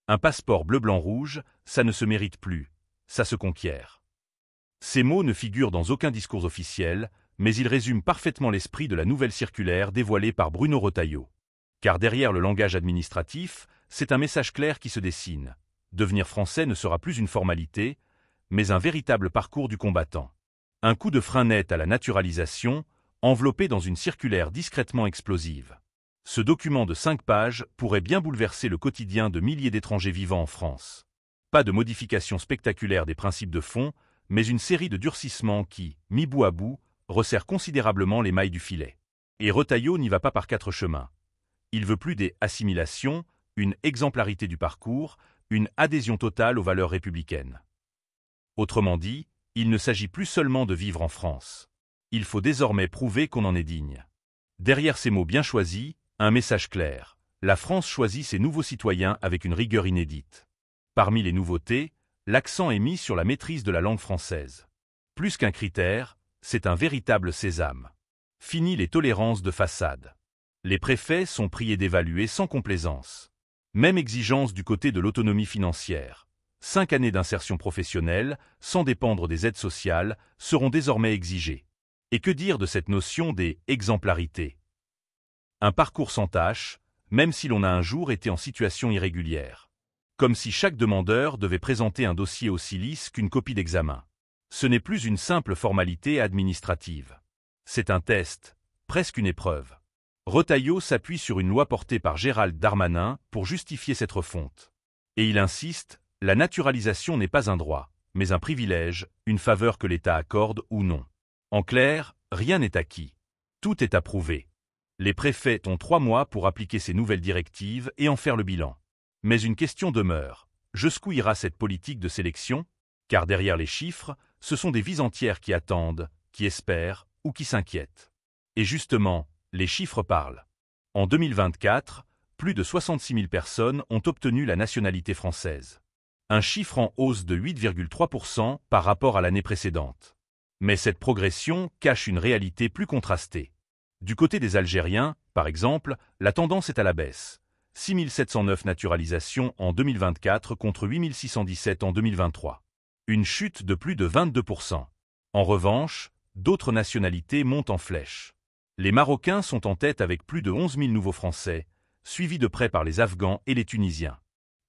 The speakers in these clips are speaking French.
Un passeport bleu-blanc-rouge, ça ne se mérite plus, ça se conquiert. Ces mots ne figurent dans aucun discours officiel, mais ils résument parfaitement l'esprit de la nouvelle circulaire dévoilée par Bruno Retailleau. Car derrière le langage administratif, c'est un message clair qui se dessine. Devenir français ne sera plus une formalité, mais un véritable parcours du combattant. Un coup de frein net à la naturalisation, enveloppé dans une circulaire discrètement explosive. Ce document de 5 pages pourrait bien bouleverser le quotidien de milliers d'étrangers vivant en France. Pas de modification spectaculaire des principes de fond, mais une série de durcissements qui, mis bout à bout, resserrent considérablement les mailles du filet. Et Retailleau n'y va pas par 4 chemins. Il veut plus des assimilations, une exemplarité du parcours, une adhésion totale aux valeurs républicaines. Autrement dit, il ne s'agit plus seulement de vivre en France. Il faut désormais prouver qu'on en est digne. Derrière ces mots bien choisis, un message clair. La France choisit ses nouveaux citoyens avec une rigueur inédite. Parmi les nouveautés, l'accent est mis sur la maîtrise de la langue française. Plus qu'un critère, c'est un véritable sésame. Fini les tolérances de façade. Les préfets sont priés d'évaluer sans complaisance. Même exigence du côté de l'autonomie financière. 5 années d'insertion professionnelle, sans dépendre des aides sociales, seront désormais exigées. Et que dire de cette notion des exemplarités? Un parcours sans tâche, même si l'on a un jour été en situation irrégulière. Comme si chaque demandeur devait présenter un dossier aussi lisse qu'une copie d'examen. Ce n'est plus une simple formalité administrative. C'est un test, presque une épreuve. Retailleau s'appuie sur une loi portée par Gérald Darmanin pour justifier cette refonte. Et il insiste, la naturalisation n'est pas un droit, mais un privilège, une faveur que l'État accorde ou non. En clair, rien n'est acquis. Tout est approuvé. Les préfets ont 3 mois pour appliquer ces nouvelles directives et en faire le bilan. Mais une question demeure. Jusqu'où ira cette politique de sélection? Car derrière les chiffres, ce sont des vies entières qui attendent, qui espèrent ou qui s'inquiètent. Et justement, les chiffres parlent. En 2024, plus de 66 000 personnes ont obtenu la nationalité française. Un chiffre en hausse de 8,3% par rapport à l'année précédente. Mais cette progression cache une réalité plus contrastée. Du côté des Algériens, par exemple, la tendance est à la baisse. 6 709 naturalisations en 2024 contre 8 617 en 2023. Une chute de plus de 22%. En revanche, d'autres nationalités montent en flèche. Les Marocains sont en tête avec plus de 11 000 nouveaux Français, suivis de près par les Afghans et les Tunisiens.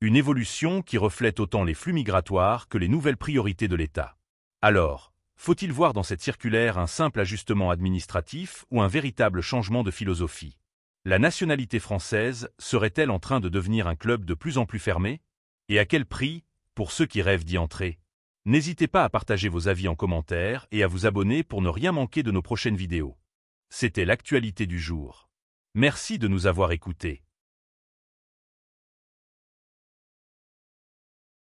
Une évolution qui reflète autant les flux migratoires que les nouvelles priorités de l'État. Alors, faut-il voir dans cette circulaire un simple ajustement administratif ou un véritable changement de philosophie? La nationalité française serait-elle en train de devenir un club de plus en plus fermé? Et à quel prix, pour ceux qui rêvent d'y entrer? N'hésitez pas à partager vos avis en commentaire et à vous abonner pour ne rien manquer de nos prochaines vidéos. C'était l'actualité du jour. Merci de nous avoir écoutés.